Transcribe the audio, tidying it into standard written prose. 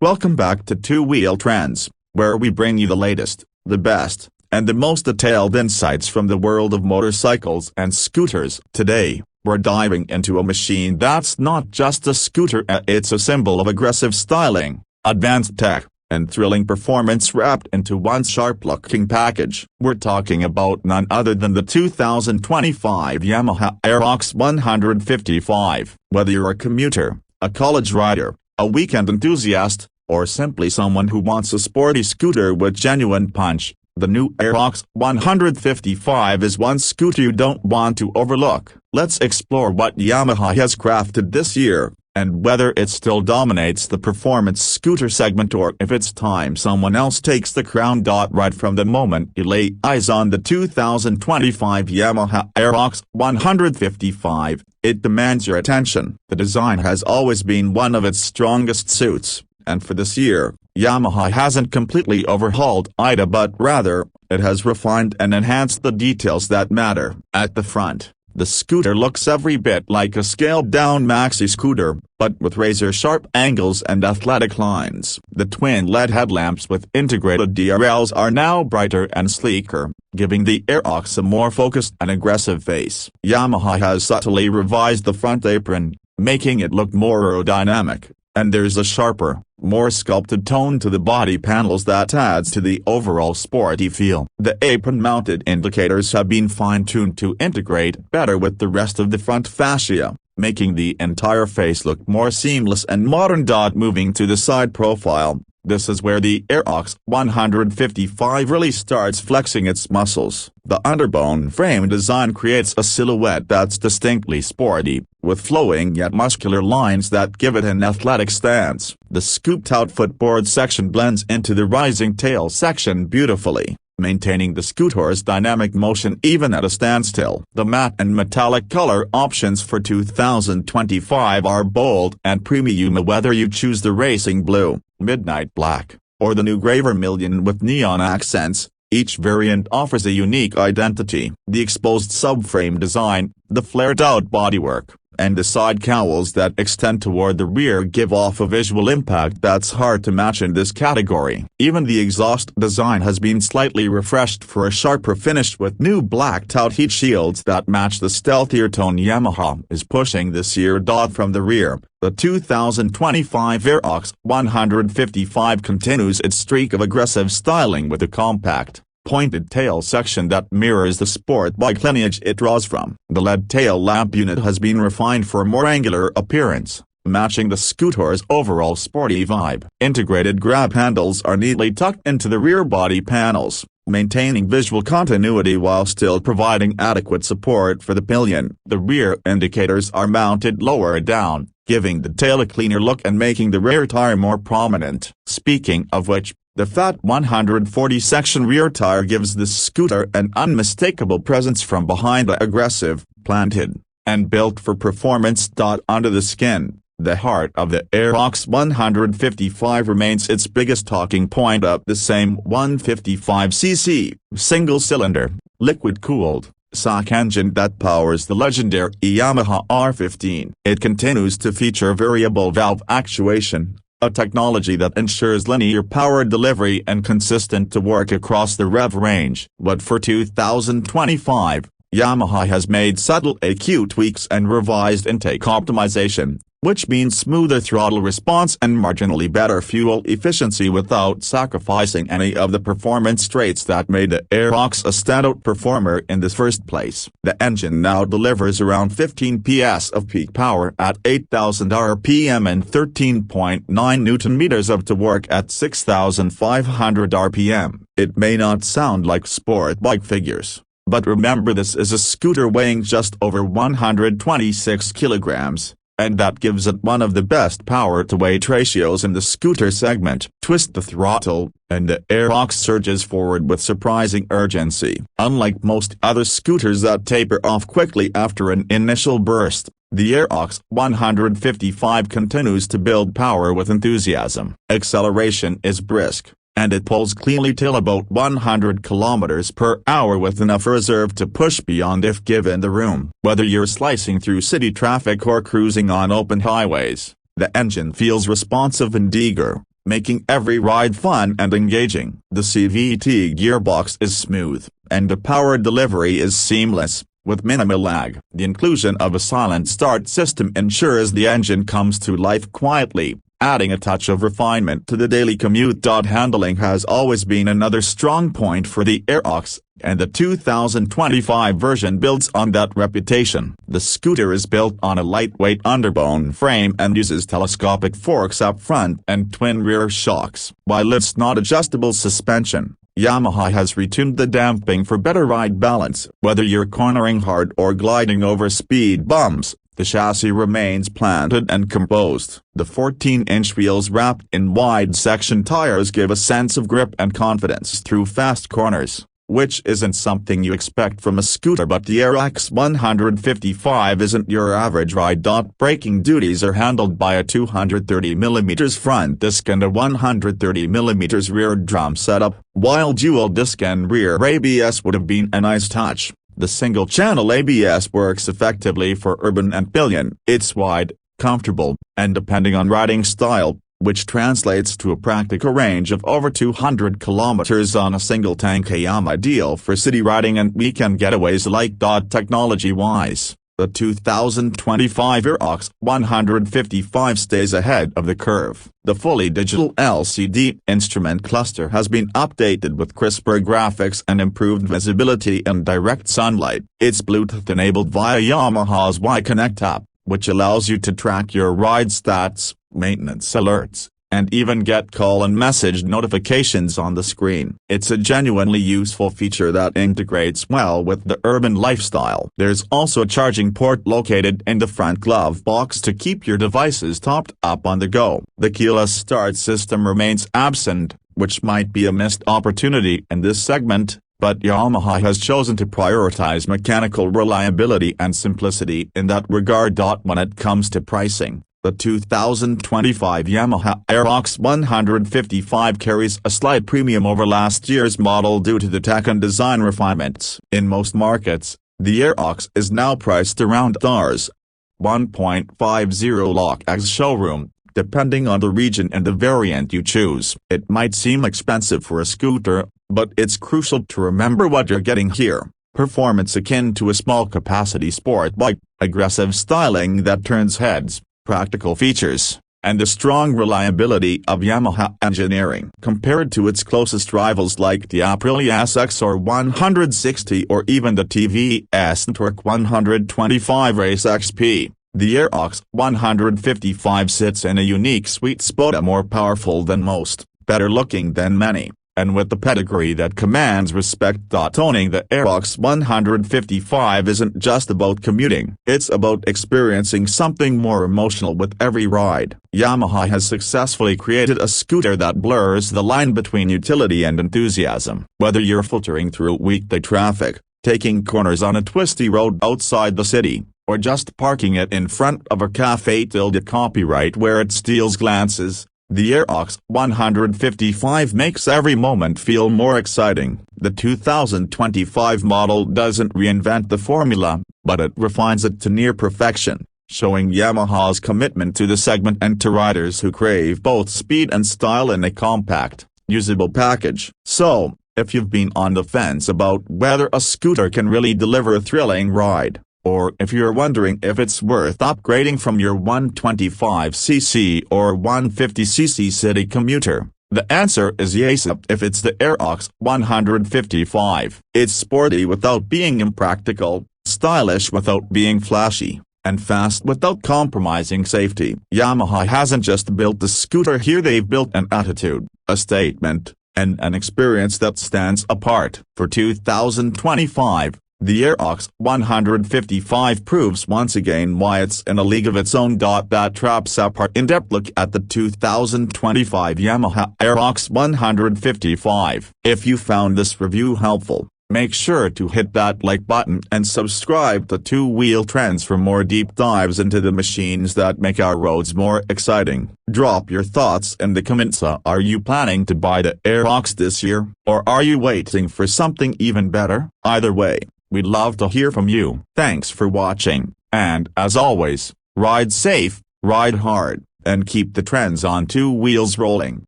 Welcome back to Two Wheel Trends, where we bring you the latest, the best, and the most detailed insights from the world of motorcycles and scooters. Today, we're diving into a machine that's not just a scooter, it's a symbol of aggressive styling, advanced tech, and thrilling performance wrapped into one sharp-looking package. We're talking about none other than the 2025 Yamaha Aerox 155. Whether you're a commuter, a college rider, a weekend enthusiast, or simply someone who wants a sporty scooter with genuine punch, the new Aerox 155 is one scooter you don't want to overlook. Let's explore what Yamaha has crafted this year, and whether it still dominates the performance scooter segment or if it's time someone else takes the crown. Right from the moment you lay eyes on the 2025 Yamaha Aerox 155, it demands your attention. The design has always been one of its strongest suits, and for this year, Yamaha hasn't completely overhauled it, but rather, it has refined and enhanced the details that matter. At the front, the scooter looks every bit like a scaled-down maxi scooter, but with razor-sharp angles and athletic lines. The twin LED headlamps with integrated DRLs are now brighter and sleeker, giving the Aerox a more focused and aggressive face. Yamaha has subtly revised the front apron, making it look more aerodynamic, and there's a sharper, more sculpted tone to the body panels that adds to the overall sporty feel. The apron-mounted indicators have been fine-tuned to integrate better with the rest of the front fascia, making the entire face look more seamless and modern. Moving to the side profile, this is where the Aerox 155 really starts flexing its muscles. The underbone frame design creates a silhouette that's distinctly sporty, with flowing yet muscular lines that give it an athletic stance. The scooped-out footboard section blends into the rising tail section beautifully, maintaining the scooter's dynamic motion even at a standstill. The matte and metallic color options for 2025 are bold and premium, whether you choose the racing blue, midnight black, or the new gray vermilion with neon accents. Each variant offers a unique identity. The exposed subframe design, the flared-out bodywork, and the side cowls that extend toward the rear give off a visual impact that's hard to match in this category. Even the exhaust design has been slightly refreshed for a sharper finish with new blacked-out heat shields that match the stealthier tone Yamaha is pushing this year. From the rear, the 2025 Aerox 155 continues its streak of aggressive styling with a compact, pointed tail section that mirrors the sport bike lineage it draws from. The LED tail lamp unit has been refined for a more angular appearance, matching the scooter's overall sporty vibe. Integrated grab handles are neatly tucked into the rear body panels, maintaining visual continuity while still providing adequate support for the pillion. The rear indicators are mounted lower down, giving the tail a cleaner look and making the rear tire more prominent. Speaking of which, the fat 140-section rear tire gives this scooter an unmistakable presence from behind. The aggressive, planted, and built for performance. Under the skin, the heart of the Aerox 155 remains its biggest talking point. The same 155cc, single-cylinder, liquid-cooled, stock engine that powers the legendary Yamaha R15. It continues to feature variable valve actuation, a technology that ensures linear power delivery and consistent torque across the rev range. But for 2025, Yamaha has made subtle EQ tweaks and revised intake optimization, which means smoother throttle response and marginally better fuel efficiency without sacrificing any of the performance traits that made the Aerox a standout performer in the first place. The engine now delivers around 15 PS of peak power at 8,000 RPM and 13.9 Newton-meters of torque at 6,500 RPM. It may not sound like sport bike figures, but remember, this is a scooter weighing just over 126 kilograms. And that gives it one of the best power-to-weight ratios in the scooter segment. Twist the throttle, and the Aerox surges forward with surprising urgency. Unlike most other scooters that taper off quickly after an initial burst, the Aerox 155 continues to build power with enthusiasm. Acceleration is brisk, and it pulls cleanly till about 100 km per hour with enough reserve to push beyond if given the room. Whether you're slicing through city traffic or cruising on open highways, the engine feels responsive and eager, making every ride fun and engaging. The CVT gearbox is smooth, and the power delivery is seamless, with minimal lag. The inclusion of a silent start system ensures the engine comes to life quietly, adding a touch of refinement to the daily commute. Handling has always been another strong point for the Aerox, and the 2025 version builds on that reputation. The scooter is built on a lightweight underbone frame and uses telescopic forks up front and twin rear shocks. While it's not adjustable suspension, Yamaha has retuned the damping for better ride balance. Whether you're cornering hard or gliding over speed bumps, the chassis remains planted and composed. The 14-inch wheels wrapped in wide-section tires give a sense of grip and confidence through fast corners, which isn't something you expect from a scooter. But the Aerox 155 isn't your average ride. Braking duties are handled by a 230mm front disc and a 130mm rear drum setup, while dual disc and rear ABS would have been a nice touch. The single-channel ABS works effectively for urban and pillion. It's wide, comfortable, and depending on riding style, which translates to a practical range of over 200 kilometers on a single-tank Yamaha, ideal for city riding and weekend getaways like. Technology-wise, the 2025 Aerox 155 stays ahead of the curve. The fully digital LCD instrument cluster has been updated with crisper graphics and improved visibility in direct sunlight. It's Bluetooth-enabled via Yamaha's Y-Connect app, which allows you to track your ride stats, maintenance alerts, and even get call and message notifications on the screen. It's a genuinely useful feature that integrates well with the urban lifestyle. There's also a charging port located in the front glove box to keep your devices topped up on the go. The keyless start system remains absent, which might be a missed opportunity in this segment, but Yamaha has chosen to prioritize mechanical reliability and simplicity in that regard. When it comes to pricing, the 2025 Yamaha Aerox 155 carries a slight premium over last year's model due to the tech and design refinements. In most markets, the Aerox is now priced around $1.50 lakh ex-showroom, depending on the region and the variant you choose. It might seem expensive for a scooter, but it's crucial to remember what you're getting here. Performance akin to a small-capacity sport bike, aggressive styling that turns heads, practical features, and the strong reliability of Yamaha engineering. Compared to its closest rivals like the Aprilia SX or 160 or even the TVS Torque 125 Race XP, the Aerox 155 sits in a unique sweet spot, more powerful than most, better looking than many, and with the pedigree that commands respect. Owning the Aerox 155 isn't just about commuting, it's about experiencing something more emotional with every ride. Yamaha has successfully created a scooter that blurs the line between utility and enthusiasm. Whether you're filtering through weekday traffic, taking corners on a twisty road outside the city, or just parking it in front of a cafe tilde copyright where it steals glances, the Aerox 155 makes every moment feel more exciting. The 2025 model doesn't reinvent the formula, but it refines it to near perfection, showing Yamaha's commitment to the segment and to riders who crave both speed and style in a compact, usable package. So, if you've been on the fence about whether a scooter can really deliver a thrilling ride, or if you're wondering if it's worth upgrading from your 125cc or 150cc city commuter, the answer is yes. If it's the Aerox 155, it's sporty without being impractical, stylish without being flashy, and fast without compromising safety. Yamaha hasn't just built the scooter here, they've built an attitude, a statement, and an experience that stands apart. For 2025, the Aerox 155 proves once again why it's in a league of its own. That wraps up our in-depth look at the 2025 Yamaha Aerox 155. If you found this review helpful, make sure to hit that like button and subscribe to Two Wheel Trends for more deep dives into the machines that make our roads more exciting. Drop your thoughts in the comments. Are you planning to buy the Aerox this year, or are you waiting for something even better? Either way, we'd love to hear from you. Thanks for watching, and as always, ride safe, ride hard, and keep the trends on two wheels rolling.